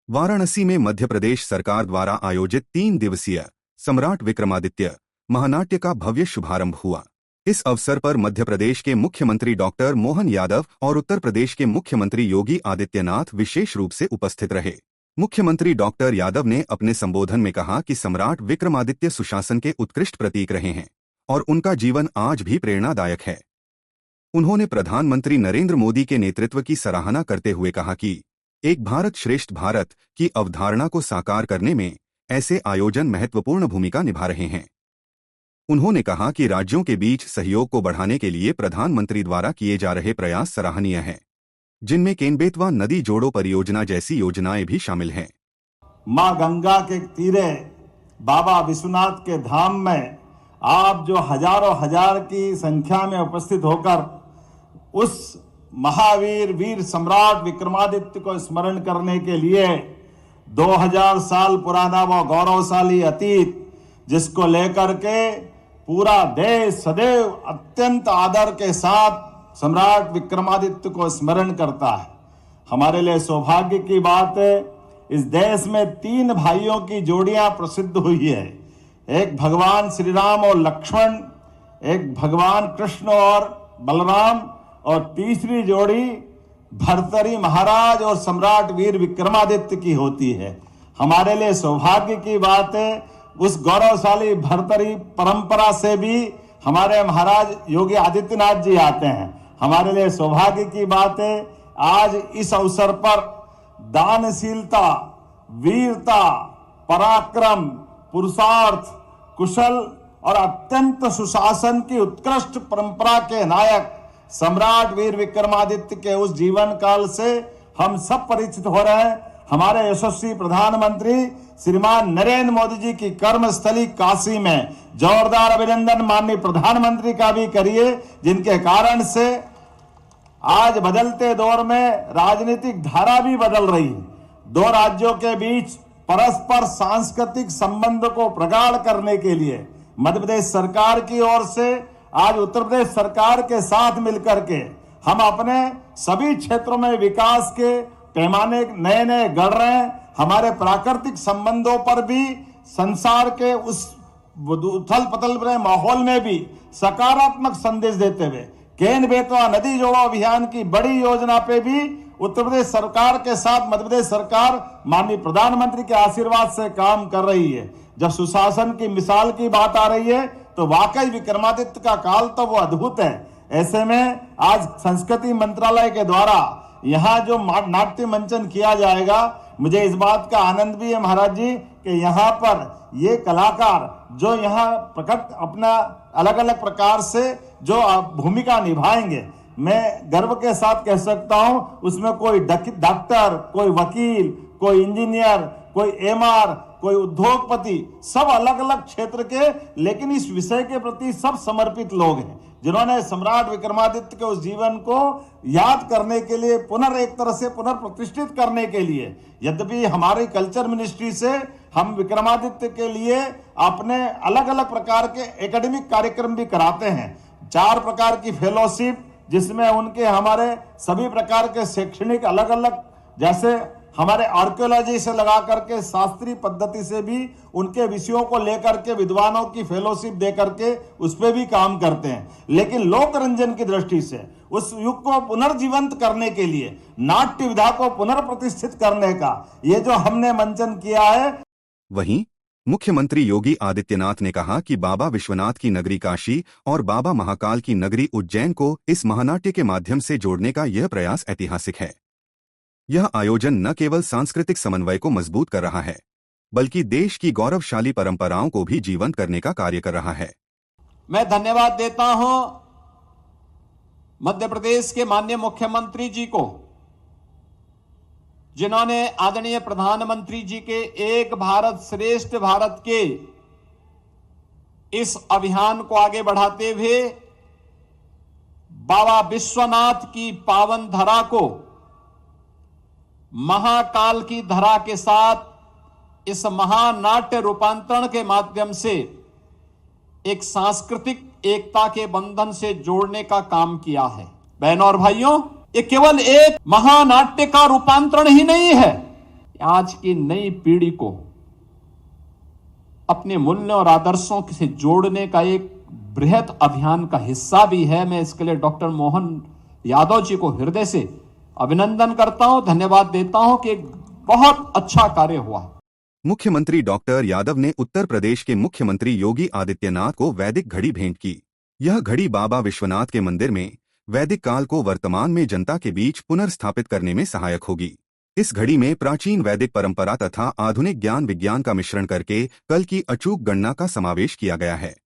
वाराणसी में मध्य प्रदेश सरकार द्वारा आयोजित 3 दिवसीय सम्राट विक्रमादित्य महानाट्य का भव्य शुभारंभ हुआ। इस अवसर पर मध्य प्रदेश के मुख्यमंत्री डॉक्टर मोहन यादव और उत्तर प्रदेश के मुख्यमंत्री योगी आदित्यनाथ विशेष रूप से उपस्थित रहे। मुख्यमंत्री डॉक्टर यादव ने अपने संबोधन में कहा कि सम्राट विक्रमादित्य सुशासन के उत्कृष्ट प्रतीक रहे हैं और उनका जीवन आज भी प्रेरणादायक है। उन्होंने प्रधानमंत्री नरेंद्र मोदी के नेतृत्व की सराहना करते हुए कहा कि एक भारत श्रेष्ठ भारत की अवधारणा को साकार करने में ऐसे आयोजन महत्वपूर्ण भूमिका निभा रहे हैं। उन्होंने कहा कि राज्यों के बीच सहयोग को बढ़ाने के लिए प्रधानमंत्री द्वारा किए जा रहे प्रयास सराहनीय हैं, जिनमें केन-बेतवा नदी जोड़ो परियोजना जैसी योजनाएं भी शामिल हैं। मां गंगा के तीरे बाबा विश्वनाथ के धाम में आप जो हजारों हजार की संख्या में उपस्थित होकर उस महावीर वीर सम्राट विक्रमादित्य को स्मरण करने के लिए 2000 साल पुराना वो गौरवशाली अतीत जिसको लेकर के पूरा देश सदैव अत्यंत आदर के साथ सम्राट विक्रमादित्य को स्मरण करता है। हमारे लिए सौभाग्य की बात है, इस देश में 3 भाइयों की जोड़ियां प्रसिद्ध हुई है। एक भगवान श्री राम और लक्ष्मण, एक भगवान कृष्ण और बलराम, और तीसरी जोड़ी भर्तृहरि महाराज और सम्राट वीर विक्रमादित्य की होती है। हमारे लिए सौभाग्य की बात है, उस गौरवशाली भर्तृहरि परंपरा से भी हमारे महाराज योगी आदित्यनाथ जी आते हैं। हमारे लिए सौभाग्य की बात है, आज इस अवसर पर दानशीलता, वीरता, पराक्रम, पुरुषार्थ, कुशल और अत्यंत सुशासन की उत्कृष्ट परंपरा के नायक सम्राट वीर विक्रमादित्य के उस जीवन काल से हम सब परिचित हो रहे हैं। हमारे यशस्वी प्रधानमंत्री श्रीमान नरेंद्र मोदी जी की कर्मस्थली काशी में जोरदार अभिनंदन माननीय प्रधानमंत्री का भी करिए, जिनके कारण से आज बदलते दौर में राजनीतिक धारा भी बदल रही है। 2 राज्यों के बीच परस्पर सांस्कृतिक संबंध को प्रगाढ़ करने के लिए मध्य प्रदेश सरकार की ओर से आज उत्तर प्रदेश सरकार के साथ मिलकर के हम अपने सभी क्षेत्रों में विकास के पैमाने नए गढ़ रहे हैं। हमारे प्राकृतिक संबंधों पर भी संसार के उस उथल पथल भरे माहौल में भी सकारात्मक संदेश देते हुए केन-बेतवा नदी जोड़ो अभियान की बड़ी योजना पे भी उत्तर प्रदेश सरकार के साथ मध्य प्रदेश सरकार माननीय प्रधानमंत्री के आशीर्वाद से काम कर रही है। जब सुशासन की मिसाल की बात आ रही है तो वाकई विक्रमादित्य का काल तो वो अद्भुत है। ऐसे में आज संस्कृति मंत्रालय के द्वारा यहाँ जो नाट्य मंचन किया जाएगा, मुझे इस बात का आनंद भी है महाराज जी कि यहाँ पर ये कलाकार जो यहाँ प्रकट अपना अलग अलग प्रकार से जो भूमिका निभाएंगे, मैं गर्व के साथ कह सकता हूं उसमें कोई डॉक्टर, कोई वकील, कोई इंजीनियर, कोई एमआर, कोई उद्योगपति, सब अलग अलग क्षेत्र के, लेकिन इस विषय के प्रति सब समर्पित लोग हैं जिन्होंने सम्राट विक्रमादित्य के उस जीवन को याद करने के लिए एक तरह से पुनर्प्रतिष्ठित करने के लिए, यद्यपि हमारी कल्चर मिनिस्ट्री से हम विक्रमादित्य के लिए अपने अलग अलग प्रकार के एकेडमिक कार्यक्रम भी कराते हैं। 4 प्रकार की फेलोशिप जिसमें उनके हमारे सभी प्रकार के शैक्षणिक अलग अलग, जैसे हमारे आर्कियोलॉजी से लगा करके शास्त्रीय पद्धति से भी उनके विषयों को लेकर के विद्वानों की फेलोशिप दे करके उस पर भी काम करते हैं। लेकिन लोक रंजन की दृष्टि से उस युग को पुनर्जीवंत करने के लिए, नाट्य विधा को पुनर्प्रतिष्ठित करने का ये जो हमने मंचन किया है। वहीं मुख्यमंत्री योगी आदित्यनाथ ने कहा कि बाबा विश्वनाथ की नगरी काशी और बाबा महाकाल की नगरी उज्जैन को इस महानाट्य के माध्यम से जोड़ने का यह प्रयास ऐतिहासिक है। यह आयोजन न केवल सांस्कृतिक समन्वय को मजबूत कर रहा है, बल्कि देश की गौरवशाली परंपराओं को भी जीवंत करने का कार्य कर रहा है। मैं धन्यवाद देता हूं मध्य प्रदेश के माननीय मुख्यमंत्री जी को, जिन्होंने आदरणीय प्रधानमंत्री जी के एक भारत श्रेष्ठ भारत के इस अभियान को आगे बढ़ाते हुए बाबा विश्वनाथ की पावन धरा को महाकाल की धरा के साथ इस महानाट्य रूपांतरण के माध्यम से एक सांस्कृतिक एकता के बंधन से जोड़ने का काम किया है। बहनों और भाइयों, ये केवल एक महानाट्य का रूपांतरण ही नहीं है, आज की नई पीढ़ी को अपने मूल्यों और आदर्शों से जोड़ने का एक बृहद अभियान का हिस्सा भी है। मैं इसके लिए डॉक्टर मोहन यादव जी को हृदय से अभिनंदन करता हूं, धन्यवाद देता हूं कि एक बहुत अच्छा कार्य हुआ। मुख्यमंत्री डॉक्टर यादव ने उत्तर प्रदेश के मुख्यमंत्री योगी आदित्यनाथ को वैदिक घड़ी भेंट की। यह घड़ी बाबा विश्वनाथ के मंदिर में वैदिक काल को वर्तमान में जनता के बीच पुनर्स्थापित करने में सहायक होगी। इस घड़ी में प्राचीन वैदिक परंपरा तथा आधुनिक ज्ञान विज्ञान का मिश्रण करके कल की अचूक गणना का समावेश किया गया है।